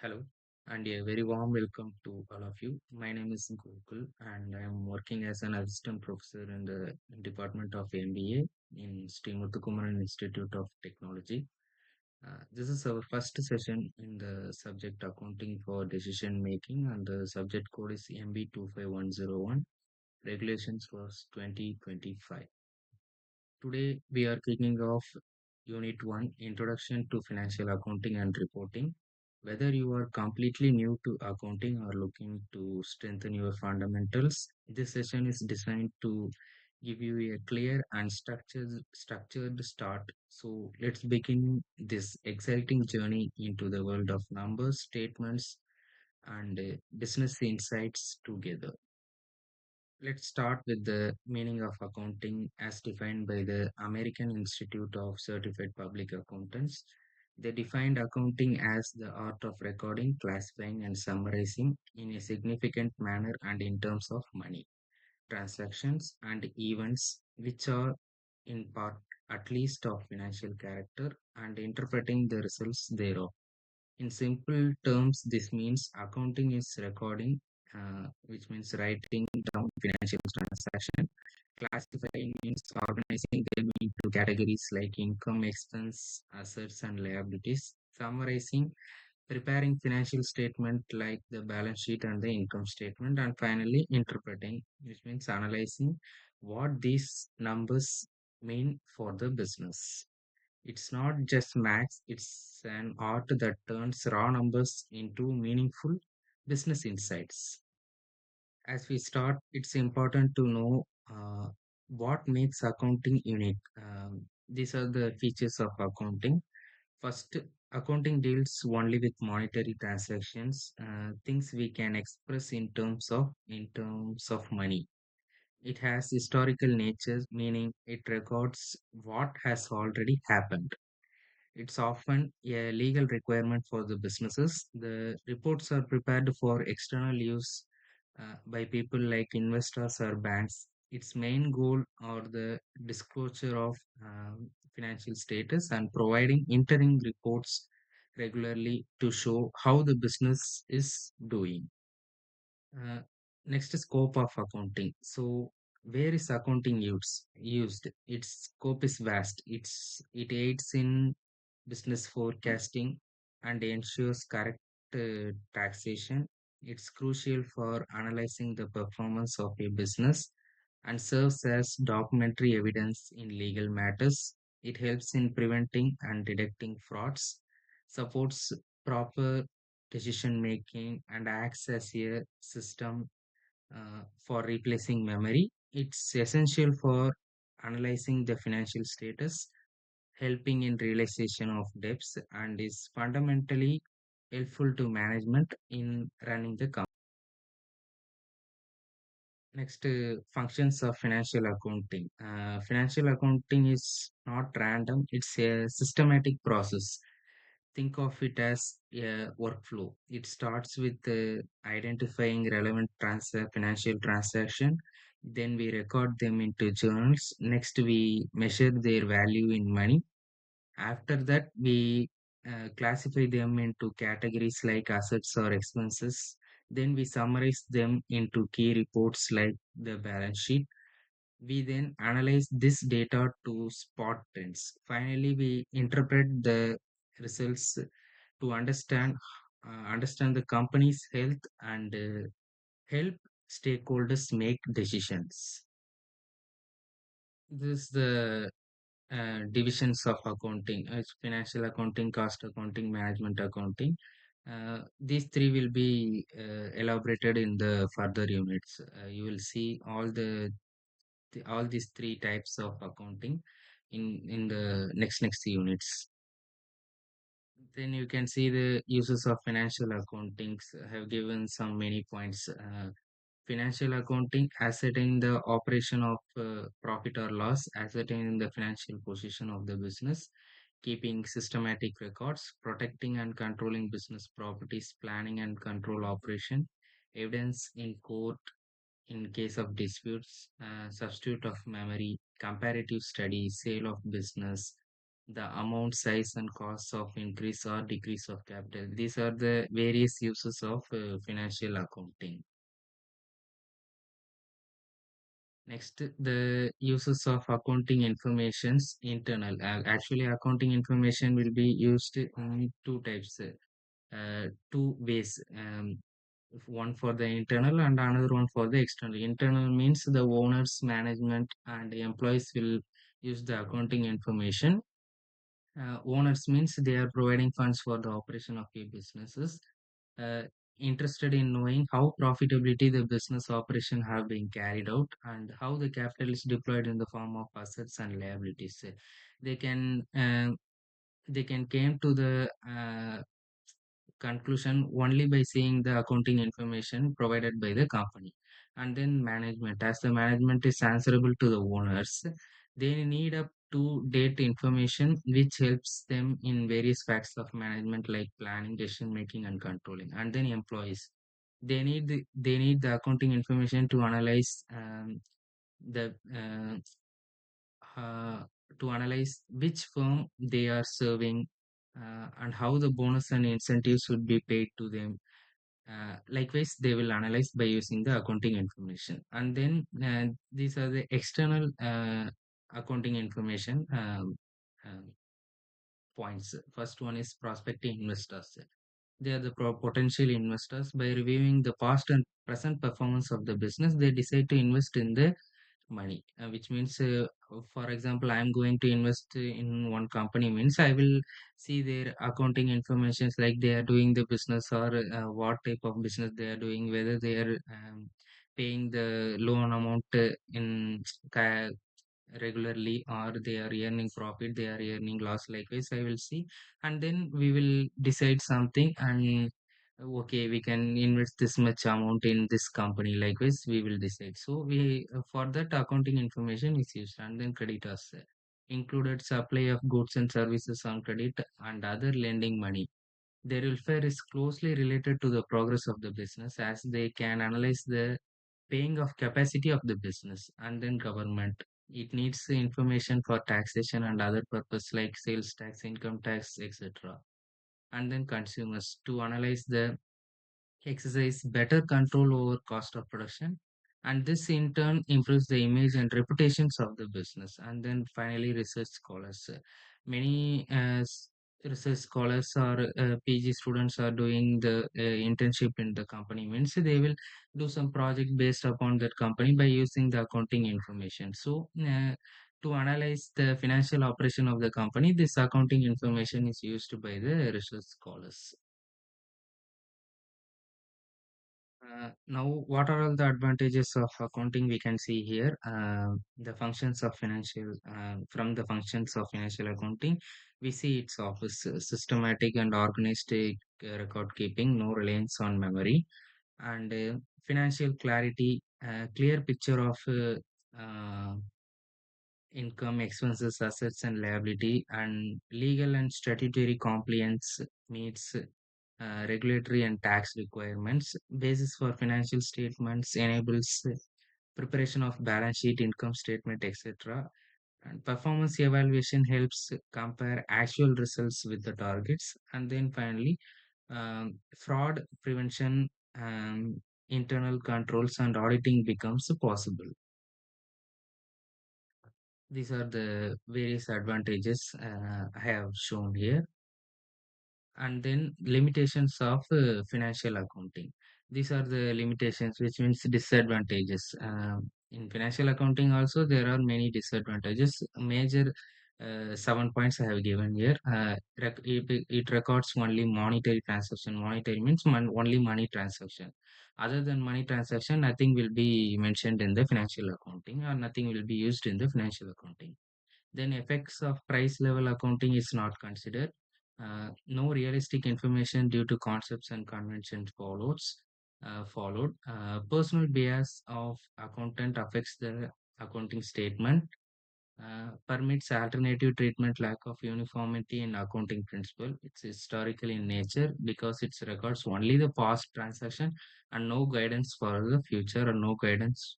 Hello, and a very warm welcome to all of you. My name is Gokul, and I am working as an assistant professor in the Department of MBA in Sri Muthukumaran Institute of Technology. This is our first session in the subject accounting for decision making, and the subject code is MB 25101, regulations for 2025. Today, we are kicking off Unit 1, Introduction to Financial Accounting and Reporting. Whether you are completely new to accounting or looking to strengthen your fundamentals, this session is designed to give you a clear and structured start. So let's begin this exciting journey into the world of numbers, statements, and business insights together. Let's start with the meaning of accounting as defined by the American Institute of Certified Public Accountants. They defined accounting as the art of recording, classifying, and summarizing in a significant manner and in terms of money, transactions, and events which are in part at least of financial character and interpreting the results thereof. In simple terms, this means accounting is recording, which means writing down financial transaction. Classifying means organizing them into categories like income, expense, assets, and liabilities. Summarizing, preparing financial statement like the balance sheet and the income statement. And finally, interpreting, which means analyzing what these numbers mean for the business. It's not just maths, it's an art that turns raw numbers into meaningful business insights. As we start, it's important to know what makes accounting unique. These are the features of accounting. First, accounting deals only with monetary transactions, things we can express in terms of money. It has historical nature, meaning it records what has already happened. It's often a legal requirement for the businesses. The reports are prepared for external use by people like investors or banks. Its main goal are the disclosure of financial status and providing interim reports regularly to show how the business is doing. Uh, Next, scope of accounting. So, where is accounting used? Its scope is vast. It aids in business forecasting and ensures correct taxation. It's crucial for analyzing the performance of a business and serves as documentary evidence in legal matters. It helps in preventing and detecting frauds, supports proper decision making, and acts as a system for replacing memory. It's essential for analyzing the financial status, helping in realization of debts, and is fundamentally helpful to management in running the company. Next, functions of financial accounting. Financial accounting is not random, it's a systematic process. Think of it as a workflow. It starts with identifying relevant financial transaction. Then we record them into journals. Next, we measure their value in money. After that, we classify them into categories like assets or expenses. Then we summarize them into key reports like the balance sheet. We then analyze this data to spot trends. Finally, we interpret the results to understand the company's health and help stakeholders make decisions. This is the divisions of accounting. It's financial accounting, cost accounting, management accounting. These three will be elaborated in the further units. You will see all these three types of accounting in the next units. Then you can see the uses of financial accountings have given some many points. Financial accounting, ascertaining the operation of profit or loss, ascertaining the financial position of the business, keeping systematic records, protecting and controlling business properties, planning and control operation, evidence in court in case of disputes, substitute of memory, comparative study, sale of business, the amount, size, and costs of increase or decrease of capital. These are the various uses of financial accounting. Next, the uses of accounting informations internal. Actually, accounting information will be used in two types, two ways. One for the internal and another one for the external. Internal means the owners, management, and employees will use the accounting information. Owners means they are providing funds for the operation of your businesses. Uh, Interested in knowing how profitability the business operation have been carried out and how the capital is deployed in the form of assets and liabilities. They can they can came to the conclusion only by seeing the accounting information provided by the company. And then management, as the management is answerable to the owners, they need up to date information which helps them in various facts of management like planning, decision making, and controlling. And then employees, they need the accounting information to analyze the uh, to analyze which firm they are serving, and how the bonus and incentives should be paid to them. Likewise, they will analyze by using the accounting information. And then these are the external accounting information points. First one is prospective investors. They are the potential investors. By reviewing the past and present performance of the business, they decide to invest in the money, which means, for example, I am going to invest in one company means I will see their accounting informations like they are doing the business, or what type of business they are doing, whether they are paying the loan amount in ca- regularly, or they are earning profit, they are earning loss. Likewise, I will see, and then we will decide something, and okay, we can invest this much amount in this company. Likewise, we will decide. So we for that accounting information is used. And then creditors, included supply of goods and services on credit and other lending money. Their welfare is closely related to the progress of the business, as they can analyze the paying of capacity of the business. And then government, it needs the information for taxation and other purpose like sales tax, income tax, etc. And then consumers, to analyze the exercise better control over cost of production, and this in turn improves the image and reputations of the business. And then finally, research scholars. Many research scholars or PG students are doing the internship in the company means they will do some project based upon that company by using the accounting information. So to analyze the financial operation of the company, this accounting information is used by the research scholars. Now, what are all the advantages of accounting we can see here? The functions of financial, from the functions of financial accounting, we see its office systematic and organized record keeping, no reliance on memory, and financial clarity, clear picture of income, expenses, assets, and liability, and legal and statutory compliance meets regulatory and tax requirements. Basis for financial statements enables preparation of balance sheet, income statement, etc. And performance evaluation helps compare actual results with the targets. And then finally, fraud prevention, internal controls, and auditing becomes possible. These are the various advantages I have shown here. And then limitations of financial accounting. These are the limitations, which means disadvantages. In financial accounting also there are many disadvantages. Major 7 points I have given here. It records only monetary transaction. Monetary means only money transaction. Other than money transaction, nothing will be mentioned in the financial accounting, or nothing will be used in the financial accounting. Then effects of price level accounting is not considered. No realistic information due to concepts and conventions followed. Personal bias of accountant affects the accounting statement. Permits alternative treatment, lack of uniformity in accounting principle. It's historical in nature because it records only the past transaction and no guidance for the future, or no guidance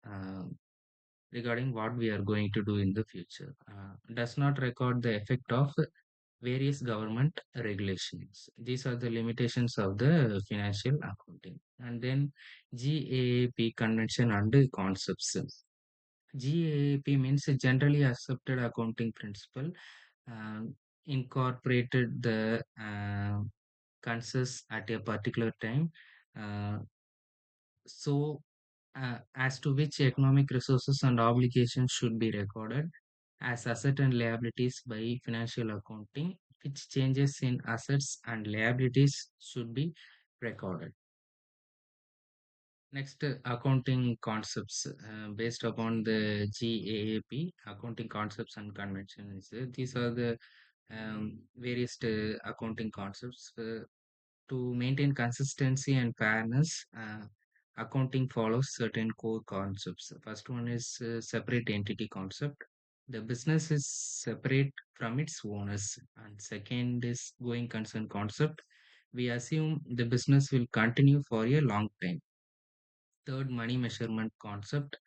regarding what we are going to do in the future. Does not record the effect of various government regulations. These are the limitations of the financial accounting. And then GAAP convention and concepts. GAAP means generally accepted accounting principle, incorporated the consensus at a particular time. Uh, as to which economic resources and obligations should be recorded as asset and liabilities by financial accounting, which changes in assets and liabilities should be recorded. Next, accounting concepts based upon the GAAP, accounting concepts and conventions. These are the various accounting concepts. To maintain consistency and fairness, accounting follows certain core concepts. The first one is separate entity concept. The business is separate from its owners. And second is going concern concept. We assume the business will continue for a long time. Third, money measurement concept.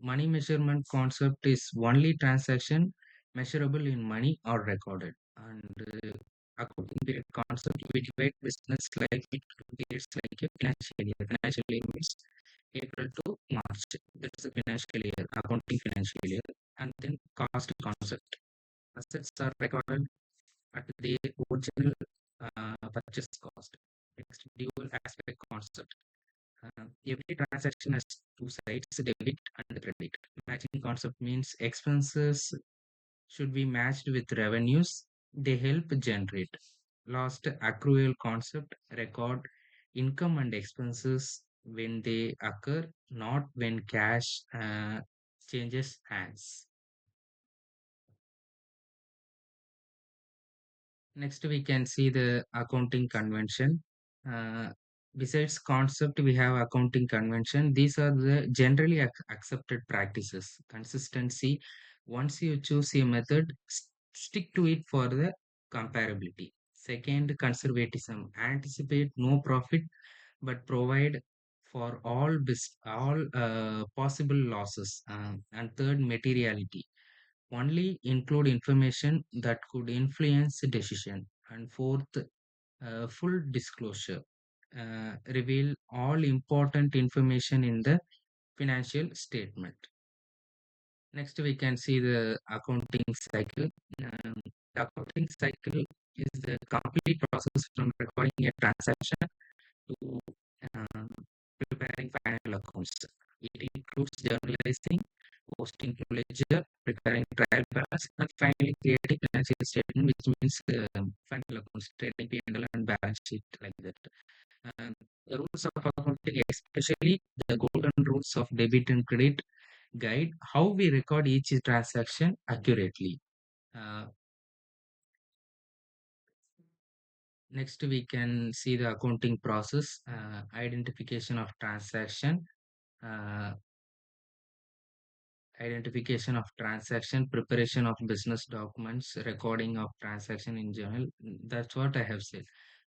Money measurement concept is only transaction measurable in money or recorded. And accounting period concept, we divide business like into periods like a financial year. Financial year means April to March. That's the financial year, accounting financial year. And then cost concept. Assets are recorded at the original purchase cost. Next, dual aspect concept. Every transaction has two sides, debit and credit. Matching concept means expenses should be matched with revenues they help generate. Last, accrual concept, record income and expenses when they occur, not when cash changes hands. Next, we can see the accounting convention. Uh, Besides concept, we have accounting convention. These are the generally accepted practices. Consistency. Once you choose a method, stick to it for the comparability. Second, conservatism. Anticipate no profit, but provide for all possible losses. And third, materiality only include information that could influence the decision. And fourth, full disclosure. Reveal all important information in the financial statement. Next, we can see the accounting cycle. Um, the accounting cycle is the complete process from recording a transaction to uh, preparing final accounts. It includes journalizing, posting to ledger, preparing trial balance, and finally creating financial statement, which means final accounts, trading P&L and balance sheet like that. The rules of accounting, especially the golden rules of debit and credit, guide how we record each transaction accurately. Uh, Next, we can see the accounting process, identification of transaction, uh, identification of transaction, preparation of business documents, recording of transaction in journal. That's what I have said.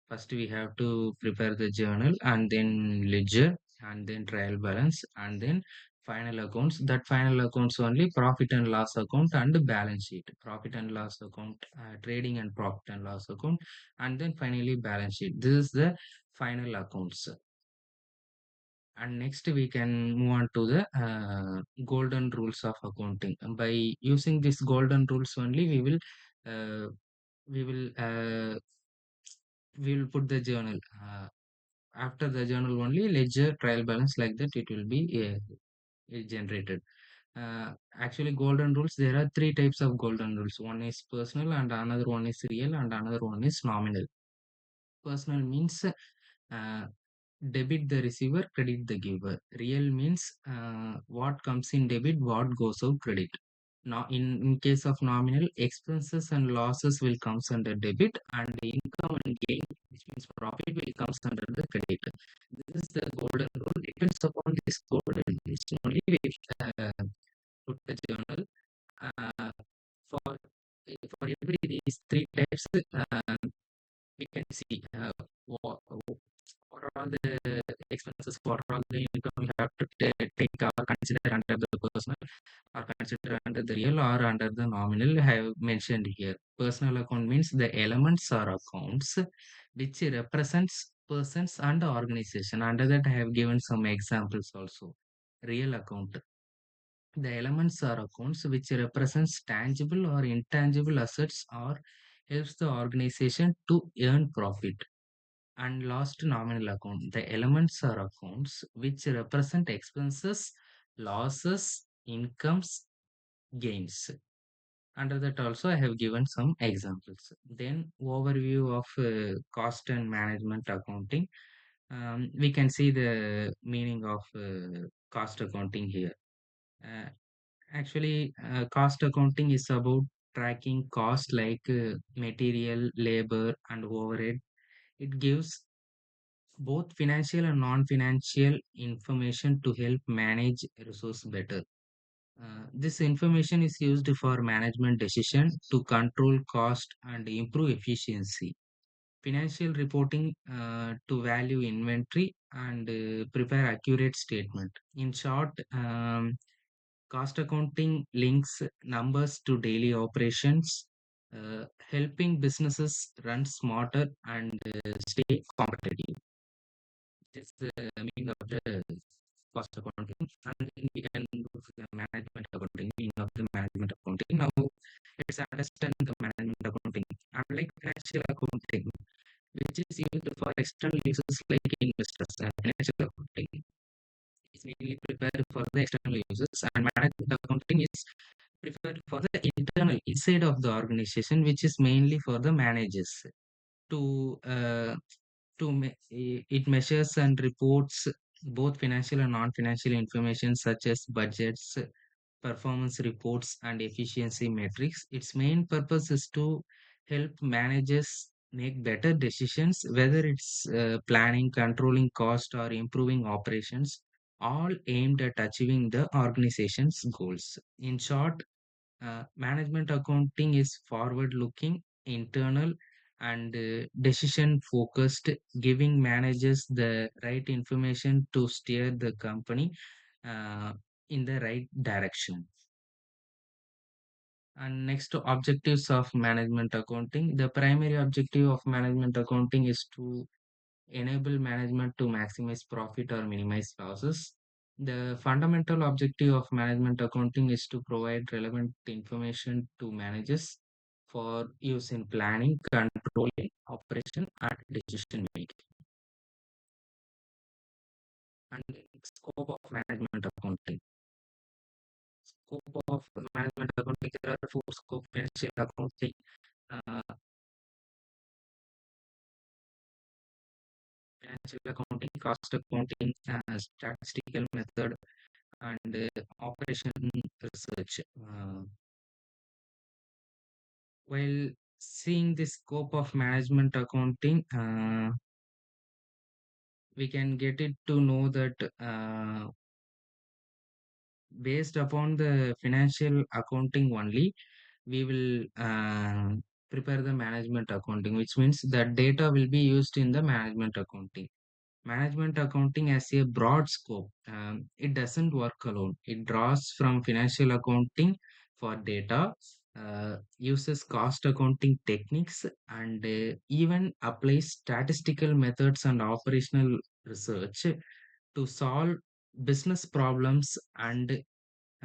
First, we have to prepare the journal and then ledger and then trial balance and then final accounts. That final accounts only profit and loss account and the balance sheet, profit and loss account, trading and profit and loss account, and then finally balance sheet. This is the final accounts. And next we can move on to the golden rules of accounting. And by using these golden rules only, uh, we will uh, we will put the journal. After the journal only, ledger, trial balance like that. It will be generated. Actually, golden rules. There are three types of golden rules. One is personal, and another one is real, and another one is nominal. Personal means debit the receiver, credit the giver. Real means what comes in debit, what goes out credit. Now, in case of nominal, expenses and losses will comes under debit, and income and gain, which means profit, will comes under the credit. This is the golden rule. Depends upon this golden rules only we put the journal. Uh, for for every these three types, we can see what are all the expenses, what all the income you have to take or consider under the personal or consider under the real or under the nominal. I have mentioned here. Personal account means the elements or accounts which represents persons and organization. Under that, I have given some examples also. Real account. The elements are accounts which represents tangible or intangible assets or helps the organization to earn profit. And last, nominal account. The elements are accounts which represent expenses, losses, incomes, gains. Under that also I have given some examples. Then overview of cost and management accounting. We can see the meaning of cost accounting here. Uh, Cost accounting is about tracking cost like material, labor, and overhead. It gives both financial and non-financial information to help manage resource better. This information is used for management decision to control cost and improve efficiency. Financial reporting to value inventory and prepare accurate statement. In short, cost accounting links numbers to daily operations, helping businesses run smarter and stay competitive. This is the meaning of the cost accounting. And then we can look at the management accounting, meaning of the management accounting. Now, let's understand the management accounting. Unlike financial accounting, which is used for external users like investors, financial accounting is mainly prepared for the external users, and management accounting is prepared for the internal inside of the organization, which is mainly for the managers to it measures and reports both financial and non-financial information such as budgets, performance reports, and efficiency metrics. Its main purpose is to help managers make better decisions, whether it's planning, controlling cost, or improving operations, all aimed at achieving the organization's goals. In short, management accounting is forward looking, internal, and decision focused, giving managers the right information to steer the company uh, in the right direction. And next, to objectives of management accounting. The primary objective of management accounting is to enable management to maximize profit or minimize losses. The fundamental objective of management accounting is to provide relevant information to managers for use in planning, controlling, operation, and decision making. And scope of management accounting. Scope of management accounting, there are four scope: financial accounting, uh, cost accounting, statistical method, and operation research. While seeing the scope of management accounting, we can get it to know that based upon the financial accounting only, we will prepare the management accounting, which means that data will be used in the management accounting. Management accounting has a broad scope. It doesn't work alone. It draws from financial accounting for data, uses cost accounting techniques, and even applies statistical methods and operational research to solve business problems and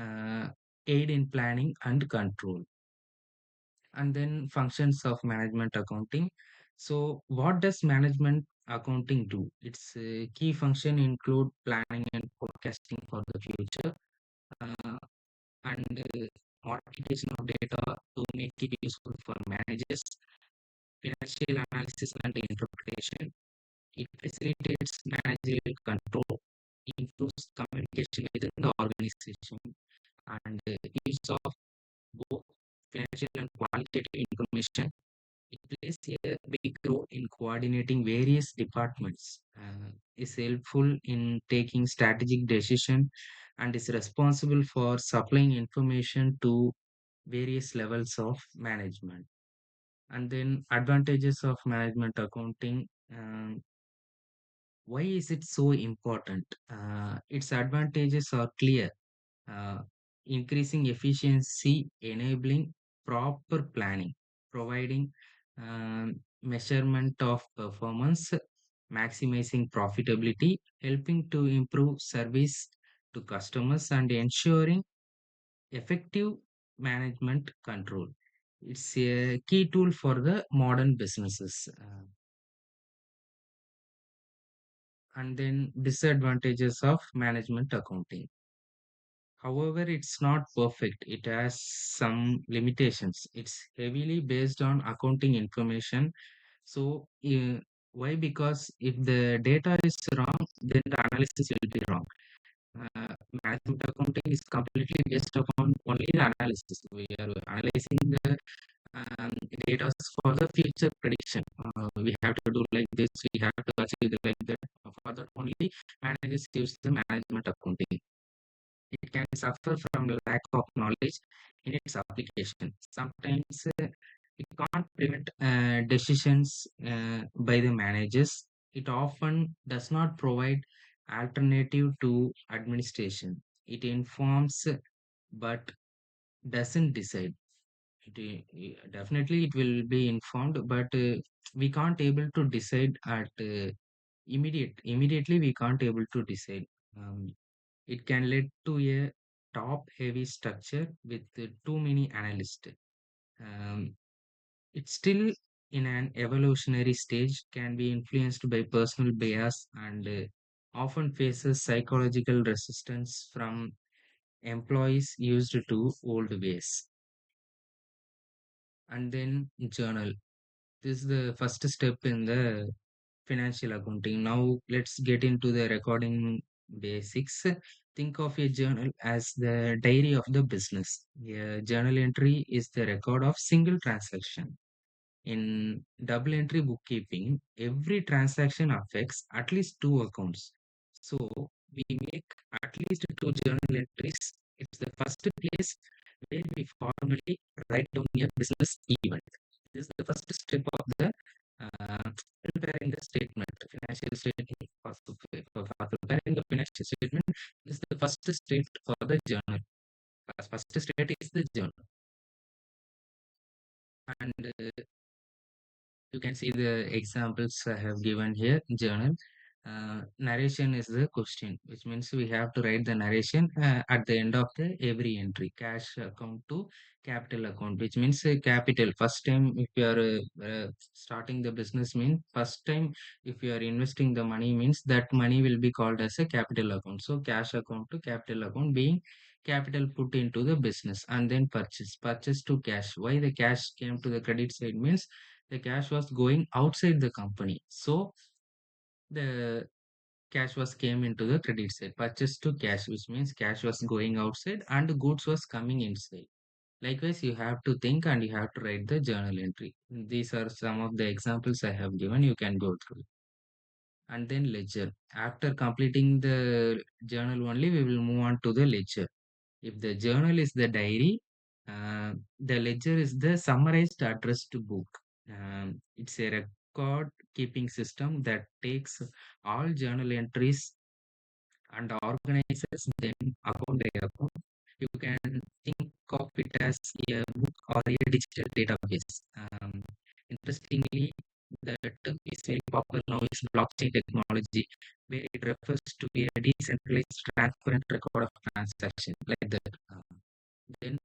uh, aid in planning and control. And then functions of management accounting. So what does management accounting do? Its key function include planning and forecasting for the future, uh, and modification of data to make it useful for managers, financial analysis and interpretation. It facilitates managerial control, improves communication within the organization, and use of both financial and qualitative information. It plays a big role in coordinating various departments, is helpful in taking strategic decision, and is responsible for supplying information to various levels of management. And then advantages of management accounting. Why is it so important? Its advantages are clear. uh, Increasing efficiency, enabling proper planning, providing measurement of performance, maximizing profitability, helping to improve service to customers, and ensuring effective management control. It's a key tool for the modern businesses. And then disadvantages of management accounting. However, it's not perfect. It has some limitations. It's heavily based on accounting information. So, why? Because if the data is wrong, then the analysis will be wrong. Uh, Management accounting is completely based upon only the analysis. We are analyzing the data for the future prediction. We have to do like this. We have to achieve like that. For that only, managers use the management accounting. It can suffer from lack of knowledge in its application. Sometimes it can't prevent decisions by the managers. It often does not provide alternative to administration. It informs but doesn't decide. Definitely it will be informed, but we can't able to decide at immediately. We can't able to decide. Um, it can lead to a top-heavy structure with too many analysts. Um, it's still in an evolutionary stage, can be influenced by personal bias, and often faces psychological resistance from employees used to old ways. And then journal. This is the first step in the financial accounting. Now let's get into the recording basics. Think of a journal as the diary of the business. A journal entry is the record of single transaction. In double entry bookkeeping, every transaction affects at least two accounts. So we make at least two journal entries. It's the first place where we formally write down a business event. This is the first step of the preparing the statement, financial statement. For preparing the financial statement, this is the first step for the journal. First step is the journal, and you can see the examples I have given here. Journal. Narration is the question, which means we have to write the narration at the end of the every entry. Cash account to capital account, which means capital. First time, if you are starting the business, mean first time if you are investing the money, means that money will be called as a capital account. So cash account to capital account being capital put into the business, and then purchase to cash. Why the cash came to the credit side means the cash was going outside the company. So the cash was came into the credit side. Purchase to cash, which means cash was going outside and the goods was coming inside. Likewise, you have to think and you have to write the journal entry. These are some of the examples I have given. You can go through. And then ledger. After completing the journal only, we will move on to the ledger. If the journal is the diary, the ledger is the summarized addressed book. It's a record keeping system that takes all journal entries and organizes them account by account. You can think of it as a book or a digital database. Interestingly, the term is very popular now is blockchain technology, where it refers to a decentralized, transparent record of transaction like that. Then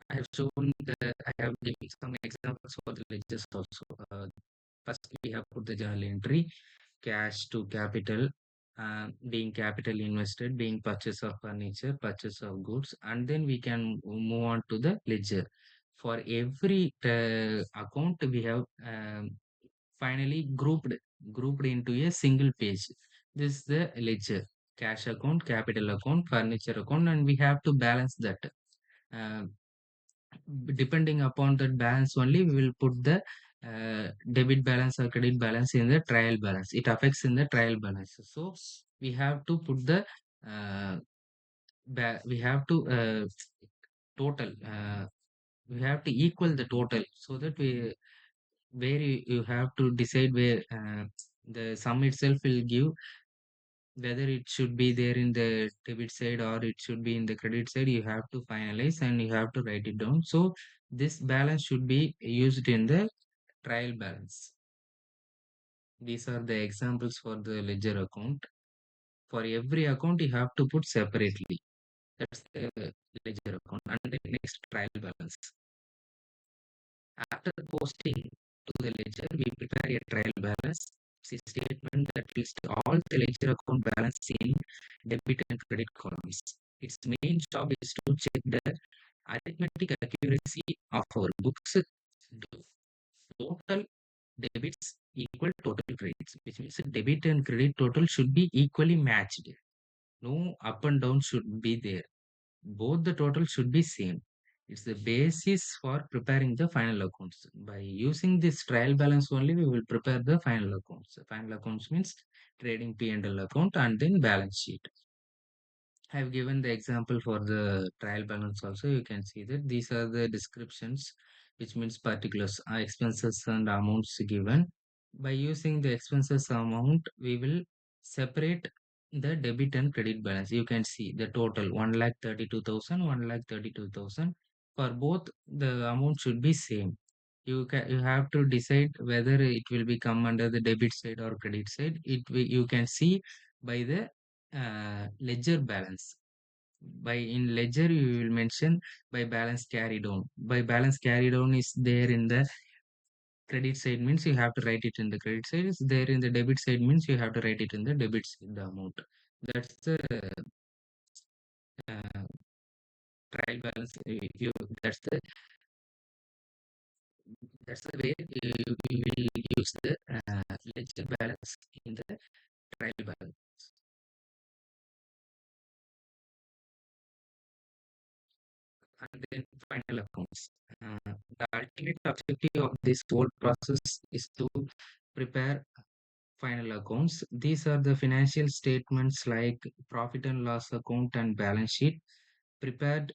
I have shown I have given some examples for the ledgers also. First, we have put the journal entry, cash to capital, being capital invested, being purchase of furniture, purchase of goods, and then we can move on to the ledger. For every account, we have finally grouped into a single page. This is the ledger: cash account, capital account, furniture account, and we have to balance that. Uh, Depending upon that balance only, we will put the debit balance or credit balance in the trial balance. It affects in the trial balance. So we have to put the uh, we have to total we have to equal the total, so that we where you have to decide where The sum itself will give whether it should be there in the debit side or it should be in the credit side. You have to finalize and you have to write it down. So this balance should be used in the trial balance. These are the examples for the ledger account. For every account, you have to put separately. That's the ledger account. And the next trial balance. After posting to the ledger, we prepare a trial balance. It's a statement that lists all the ledger account balance in debit and credit columns. Its main job is to check the arithmetic accuracy of our books. Do total debits equal total credits, which means debit and credit total should be equally matched. No up and down should be there. Both the total should be same. It's the basis for preparing the final accounts. By using this trial balance only, we will prepare the final accounts. Final accounts means trading P&L account and then balance sheet. I've given the example for the trial balance also. You can see that these are the descriptions, which means particulars, expenses and amounts given. By using the expenses amount, we will separate the debit and credit balance. You can see the total 1,32,000, 1,32,000. For both, the amount should be same. You have to decide whether it will be come under the debit side or credit side. You can see by the ledger balance. By in ledger, you will mention by balance carried on. By balance carried on is there in the credit side means you have to write it in the credit side. Is there in the debit side means you have to write it in the debit side, the amount. That's the uh, trial balance. You, that's the that's the way you will use the ledger balance in the trial balance. And then final accounts. The ultimate objective of this whole process is to prepare final accounts. These are the financial statements like profit and loss account and balance sheet prepared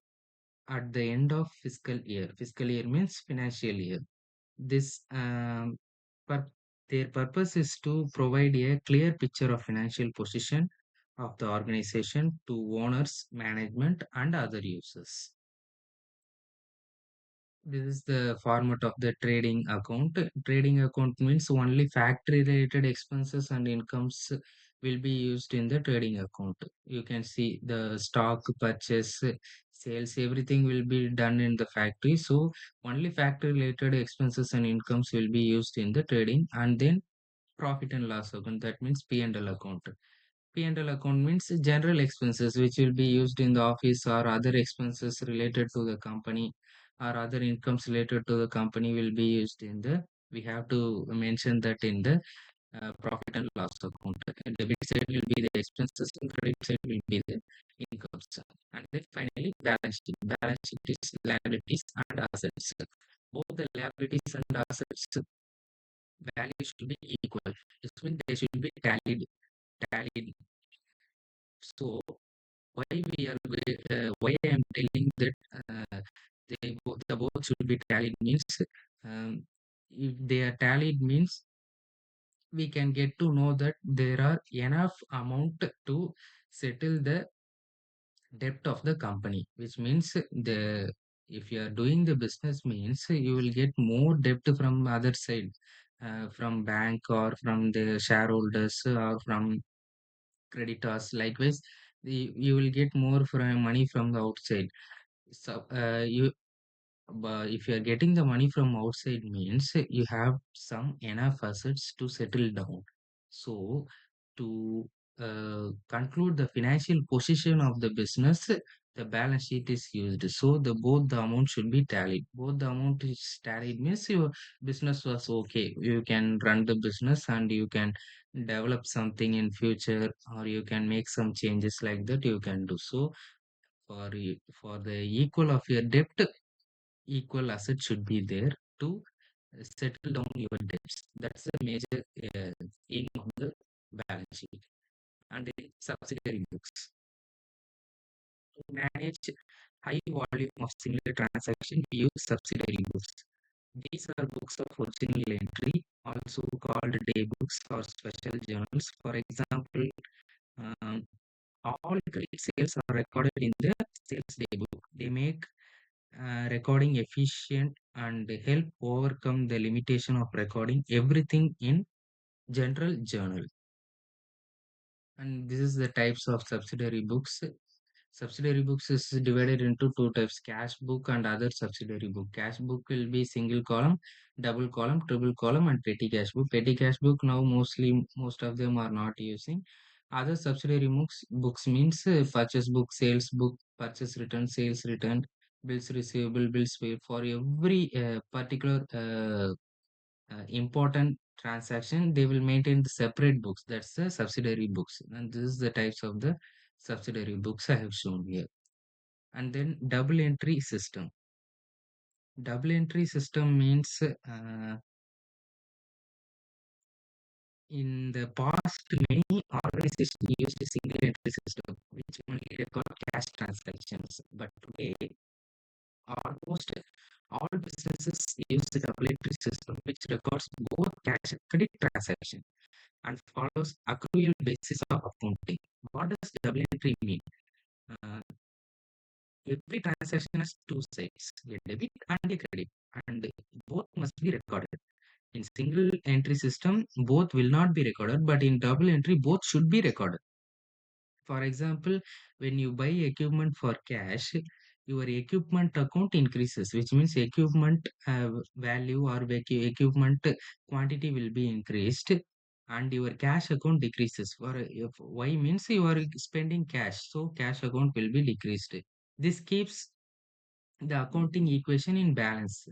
at the end of fiscal year. Fiscal year means financial year. This pur- their purpose is to provide a clear picture of financial position of the organization to owners, management, and other users. This is the format of the trading account. Trading account means only factory related expenses and incomes will be used in the trading account. You can see the stock purchase, sales, everything will be done in the factory. So only factory related expenses and incomes will be used in the trading, and then profit and loss account. That means P&L account. P&L account means general expenses which will be used in the office or other expenses related to the company or other incomes related to the company will be used in the, we have to mention that in the profit and loss account. Debit side will be the expenses and credit side will be the incomes. And then finally balance sheet. Balance sheet is liabilities and assets. Both the liabilities and assets value should be equal. This means they should be tallied. So why I am telling that the both should be tallied means if they are tallied means we can get to know that there are enough amount to settle the debt of the company, which means the if you are doing the business means you will get more debt from other side, from bank or from the shareholders or from creditors. Likewise, you will get more from money from the outside. So but if you are getting the money from outside means you have some enough assets to settle down. So to conclude the financial position of the business, the balance sheet is used. So the both the amount should be tallied. Both the amount is tallied means your business was okay. You can run the business and you can develop something in future, or you can make some changes like that you can do. So for the equal of your debt, equal asset should be there to settle down your debts. That's the major aim of the balance sheet. And the subsidiary books. To manage high volume of similar transaction, we use subsidiary books. These are books of original entry also called day books or special journals. For example, um, all credit sales are recorded in the sales day book. They make recording efficient and help overcome the limitation of recording everything in general journal. And this is the types of subsidiary books. Subsidiary books is divided into two types: cash book and other subsidiary book. Cash book will be single column, double column, triple column, and petty cash book. Petty cash book now mostly most of them are not using. Other subsidiary books means purchase book, sales book, purchase return, sales return, bills receivable, bills paid for every particular important transaction. They will maintain the separate books. That's the subsidiary books, and this is the types of the subsidiary books I have shown here. And then double entry system. Double entry system means in the past many organizations used a single entry system which only record cash transactions, but today almost all businesses use the double entry system which records both cash and credit transaction and follows accrual basis of accounting. What does double entry mean? Uh, every transaction has two sides, a debit and a credit, and both must be recorded. In single entry system, both will not be recorded, but in double entry, both should be recorded. For example, when you buy equipment for cash, your equipment account increases, which means equipment value or equipment quantity will be increased, and your cash account decreases. For if Y means you are spending cash, so cash account will be decreased. This keeps the accounting equation in balance.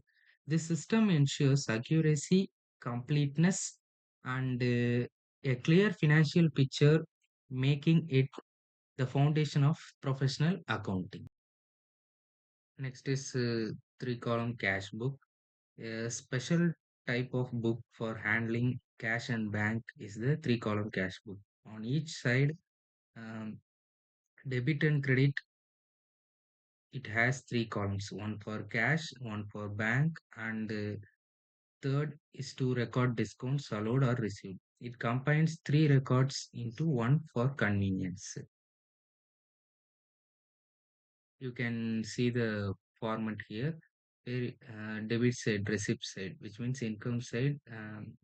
This system ensures accuracy, completeness, and a clear financial picture, making it the foundation of professional accounting. Next is three column cash book. A special type of book for handling cash and bank is the three column cash book. On each side, um, debit and credit, it has three columns, one for cash, one for bank, and third is to record discounts allowed or received. It combines three records into one for convenience. You can see the format here. Where, debit side, receipt side, which means income side,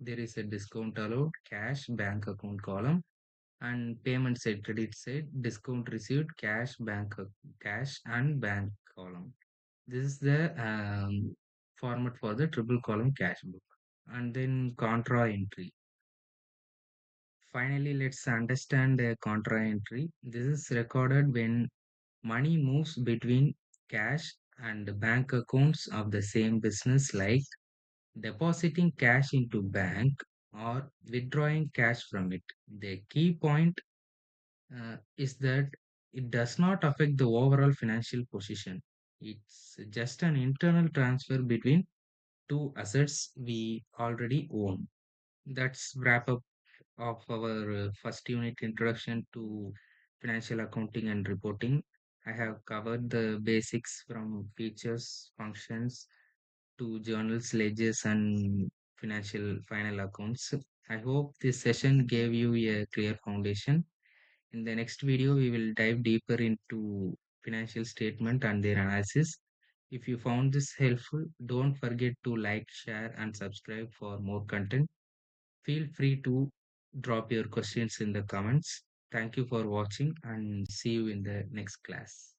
there is a discount allowed, cash, bank account column, and payment side, credit side, discount received, cash, cash, and bank column. This is the format for the triple column cash book. And then contra entry. Finally, let's understand a contra entry. This is recorded when money moves between cash and bank accounts of the same business, like depositing cash into bank or withdrawing cash from it. The key point is that it does not affect the overall financial position. It's just an internal transfer between two assets we already own. That's wrap up of our first unit introduction to financial accounting and reporting. I have covered the basics from features, functions to journals, ledgers, and financial final accounts. I hope this session gave you a clear foundation. In the next video, we will dive deeper into financial statement and their analysis. If you found this helpful, don't forget to like, share, and subscribe for more content. Feel free to drop your questions in the comments. Thank you for watching and see you in the next class.